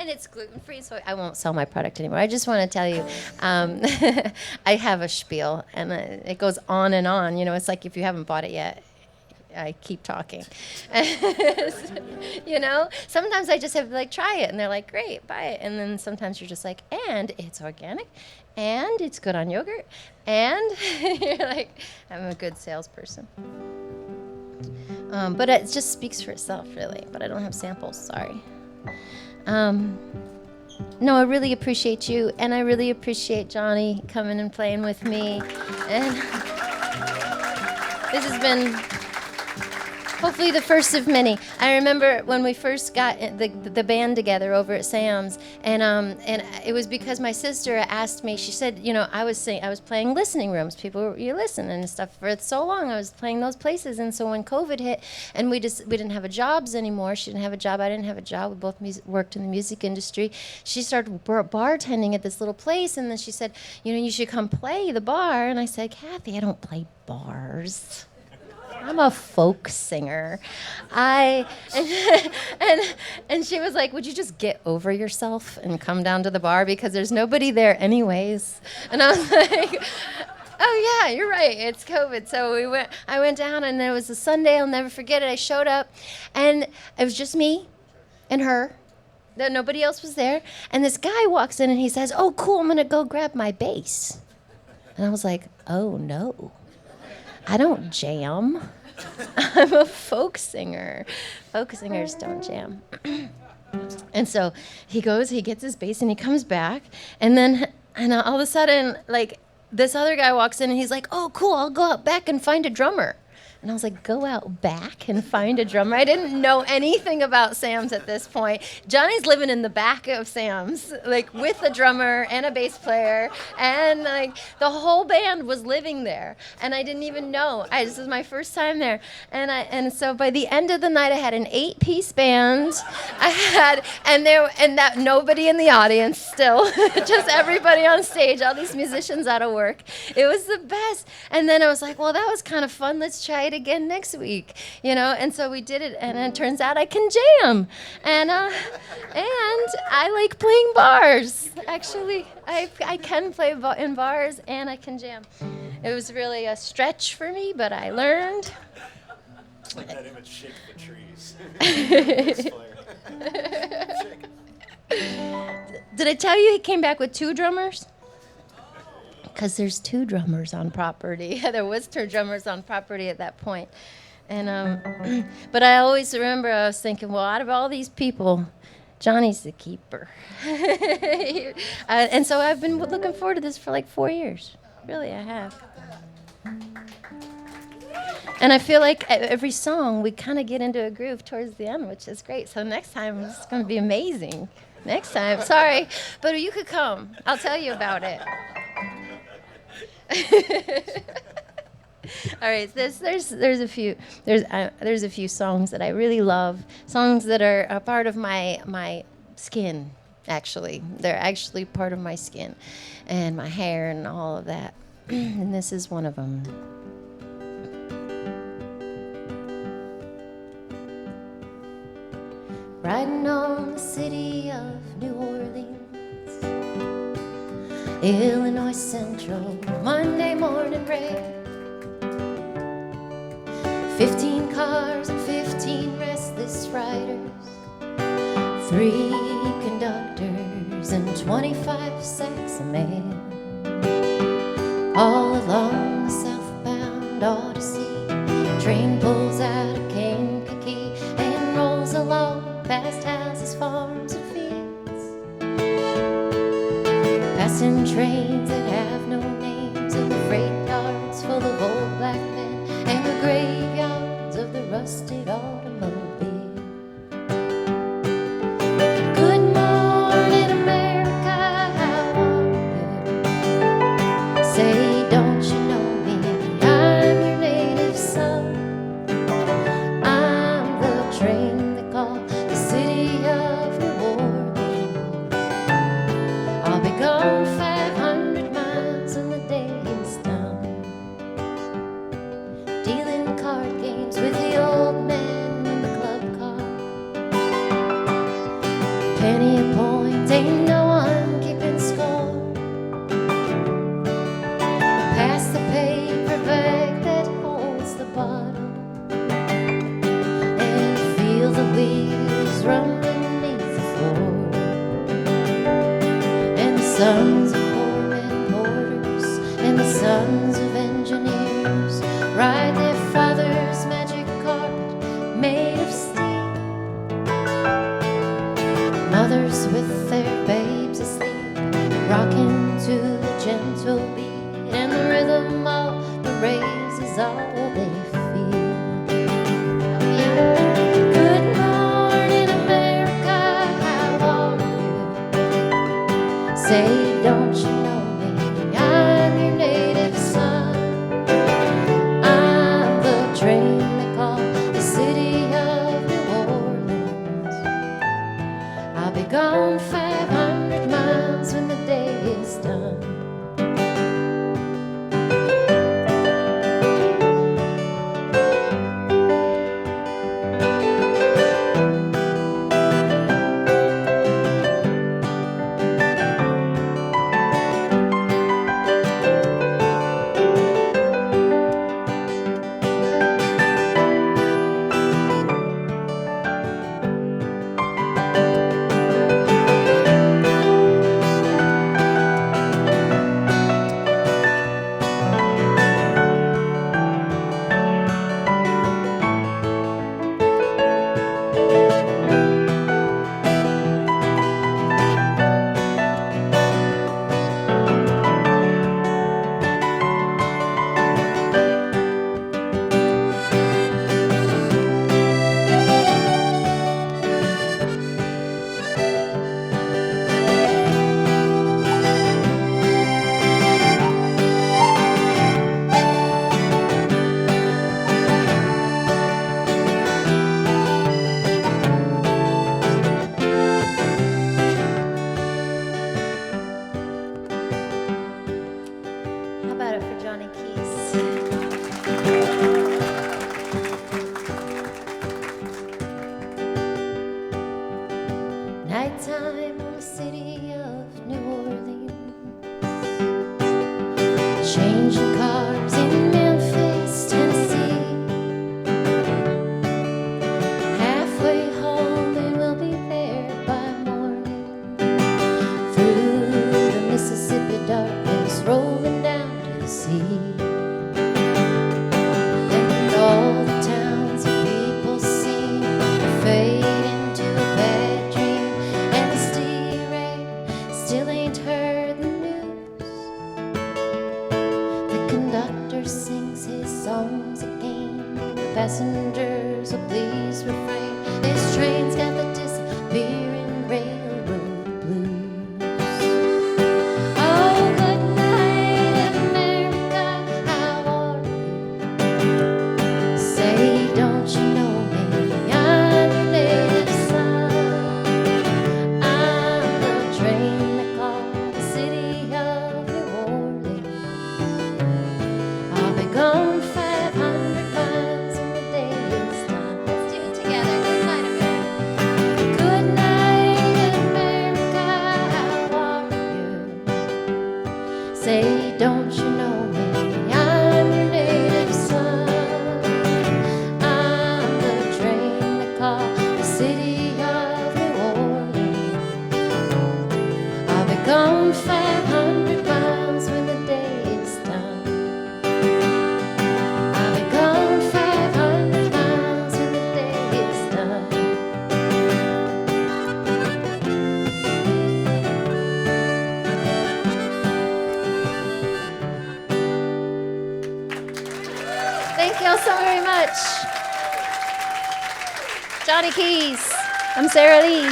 And it's gluten-free, so I won't sell my product anymore. I just want to tell you, I have a spiel, and it goes on and on. You know, it's like if you haven't bought it yet, I keep talking. You know, sometimes I just have to like try it, and they're like, "Great, buy it." And then sometimes you're just like, "And it's organic, and it's good on yogurt," and you're like, "I'm a good salesperson." But it just speaks for itself, really. But I don't have samples. Sorry. No, I really appreciate you, and I really appreciate Johnny coming and playing with me. And this has been hopefully the first of many. I remember when we first got the band together over at Sam's, and it was because my sister asked me. She said, you know, I was playing listening rooms. You listen and stuff for so long. I was playing those places, and so when COVID hit, and we didn't have jobs anymore. She didn't have a job. I didn't have a job. We both worked in the music industry. She started bartending at this little place, and then she said, you know, you should come play the bar. And I said, Kathy, I don't play bars. I'm a folk singer. And she was like, would you just get over yourself and come down to the bar because there's nobody there anyways? And I was like, oh yeah, you're right. It's COVID. So I went down, and it was a Sunday. I'll never forget it. I showed up, and it was just me and her. Nobody else was there. And this guy walks in, and he says, oh, cool, I'm going to go grab my bass. And I was like, oh, no. I don't jam. I'm a folk singer. Folk singers don't jam. And so he gets his bass, and he comes back, and all of a sudden, like, this other guy walks in, and he's like, oh, cool, I'll go out back and find a drummer. And I was like, go out back and find a drummer? I didn't know anything about Sam's at this point. Johnny's living in the back of Sam's, like with a drummer and a bass player. And like the whole band was living there. And I didn't even know. This was my first time there. And so by the end of the night, I had an 8-piece band. That nobody in the audience still, just everybody on stage, all these musicians out of work. It was the best. And then I was like, well, that was kind of fun. Let's try it again next week, you know. And so we did it, and it turns out I can jam, and I like playing bars. Actually, I can play in bars, and I can jam. It was really a stretch for me, but I learned. It's like that image, shake the trees. Did I tell you he came back with 2 drummers? Because there's 2 drummers on property. There was 2 drummers on property at that point. And but I always remember I was thinking, well, out of all these people, Johnny's the keeper. And so I've been looking forward to this for like 4 years. Really, I have. And I feel like every song we kind of get into a groove towards the end, which is great. So next time it's going to be amazing. Next time, sorry, but you could come. I'll tell you about it. All right, there's a few songs that I really love, songs that are a part of my skin. Actually, they're actually part of my skin and my hair and all of that. And this is one of them. Riding on the city of New Orleans, Illinois Central, Monday morning rain. 15 cars and 15 restless riders, 3 conductors and 25 sacks of mail, all along the southbound Odyssey. Train pulls out of Kankakee and rolls along past houses, farms, and fields, passing trains that have no names, and the freight yards full of old black men, and the graveyards of the rusted automobile. Good morning, America, how are you? Say, don't you know me? I'm your native son. I'm the train they call the city of New Orleans. I'll be gone 500 penny a point, ain't no one keeping score. Pass the paper bag that holds the bottle, and feel the wheels run beneath the floor. And the sons of poormen porters and the sons of engineers ride their father's magic carpet made of steel. Mothers with their babes asleep, rocking to the gentle beat, and the rhythm of the rays is all they feel. Good morning, America, how are you? Say, don't you know me? I'm your native son. I'm the train they call the city of New Orleans. I'll be gone 500 miles when the day is done. How about it for Johnny Keys? Nighttime in the city of New Orleans, changing cars in Memphis, Tennessee. Halfway home and we'll be there by morning. Through the Mississippi darkness, rolling down to the sea. And all the towns and people seem to fade into a bad dream. And the steering still ain't heard the news. The conductor sings his songs again. The passengers will please refrain. This train's got the disappearing railroad blues. Oh, good night, America, how are you? Say, don't you know me? I'm your native son. I'm the train they call the city of New Orleans. I'll be gone 500 miles when the day is done. Let's do it together. Good night, America. Good night, America, how are you? Say, don't you know me? I'm your native son. I'm the train they call the city of New Orleans. I'll be gone 500 miles when the day is done. I'll be gone 500 miles when the day is done. Thank y'all so very much. Johnny Keys. I'm Sarah Lee.